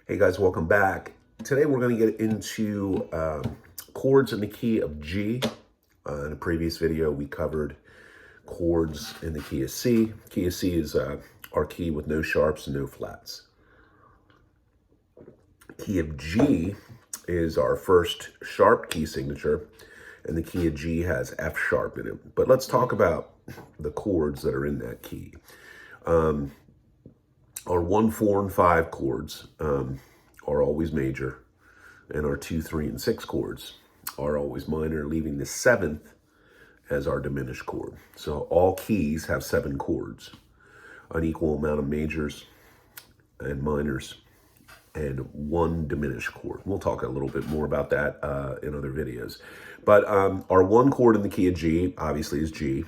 Hey guys, welcome back. Today we're going to get into chords in the key of G. In a previous video we covered chords in the key of C. Key of C is our key with no sharps and no flats. Key of G is our first sharp key signature, and the key of G has F sharp in it. But let's talk about the chords that are in that key. Our 1, 4, and 5 chords are always major, and our 2, 3, and 6 chords are always minor, leaving the 7th as our diminished chord. So all keys have 7 chords, an equal amount of majors and minors, and 1 diminished chord. We'll talk a little bit more about that in other videos. But our 1 chord in the key of G, obviously, is G.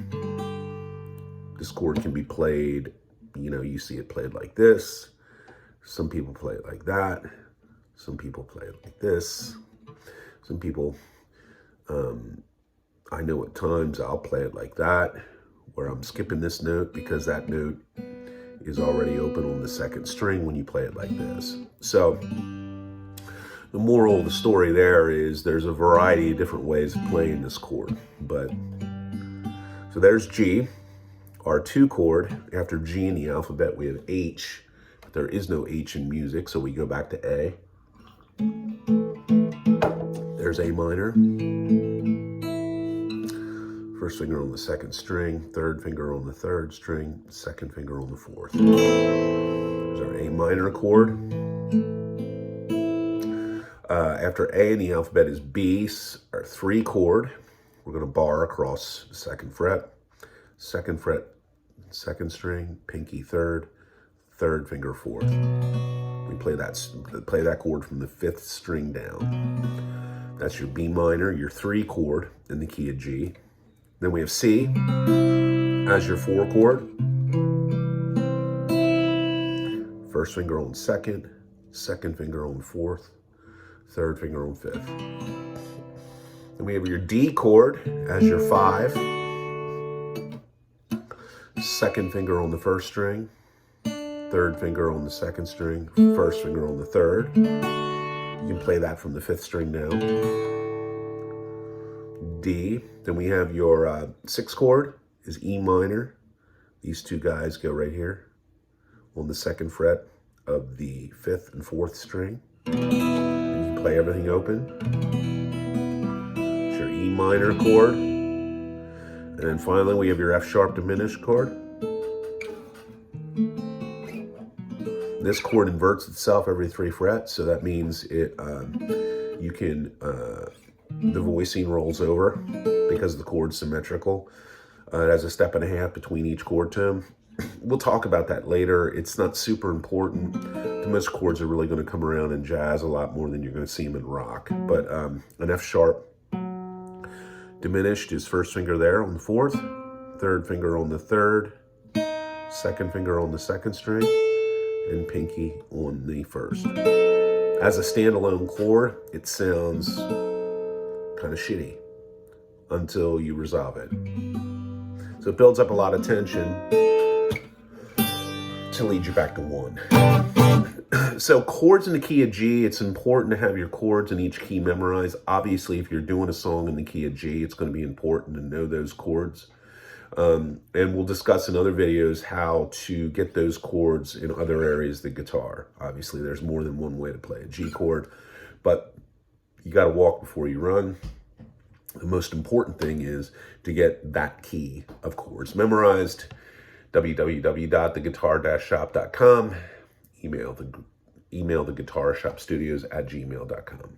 This chord can be played, you see it played like this. Some people play it like that. Some people play it like this. Some people, I know at times I'll play it like that, where I'm skipping this note because that note is already open on the 2nd string when you play it like this. So the moral of the story there is there's a variety of different ways of playing this chord. So there's G. Our 2 chord, after G in the alphabet, we have H. But there is no H in music, so we go back to A. There's A minor. First finger on the 2nd string, 3rd finger on the 3rd string, 2nd finger on the 4th. There's our A minor chord. After A in the alphabet is B, our 3 chord. We're going to bar across the 2nd fret. 2nd fret, 2nd string, pinky 3rd, 3rd finger 4th. We play that chord from the 5th string down. That's your B minor, your 3 chord in the key of G. Then we have C as your 4 chord. First finger on 2nd, 2nd finger on 4th, 3rd finger on 5th. Then we have your D chord as your 5. 2nd finger on the 1st string, 3rd finger on the 2nd string, 1st finger on the 3rd. You can play that from the 5th string down. D. Then we have your 6th chord is E minor. These 2 guys go right here on the 2nd fret of the 5th and 4th string. And you can play everything open. It's your E minor chord. And then finally, we have your F sharp diminished chord. This chord inverts itself every 3 frets, so that means the voicing rolls over because the chord's symmetrical. It has a 1.5 steps between each chord tone. We'll talk about that later. It's not super important. Most chords are really going to come around in jazz a lot more than you're going to see them in rock. But an F sharp diminished is 1st finger there on the 4th, 3rd finger on the 3rd, 2nd finger on the 2nd string, and pinky on the 1st. As a standalone chord, it sounds kind of shitty until you resolve it. So it builds up a lot of tension to lead you back to 1. So chords in the key of G, it's important to have your chords in each key memorized. Obviously, if you're doing a song in the key of G, it's going to be important to know those chords. And we'll discuss in other videos how to get those chords in other areas of the guitar. Obviously, there's more than one way to play a G chord, but you got to walk before you run. The most important thing is to get that key of chords memorized. www.theguitar-shop.com. Email theguitarshopstudios@gmail.com.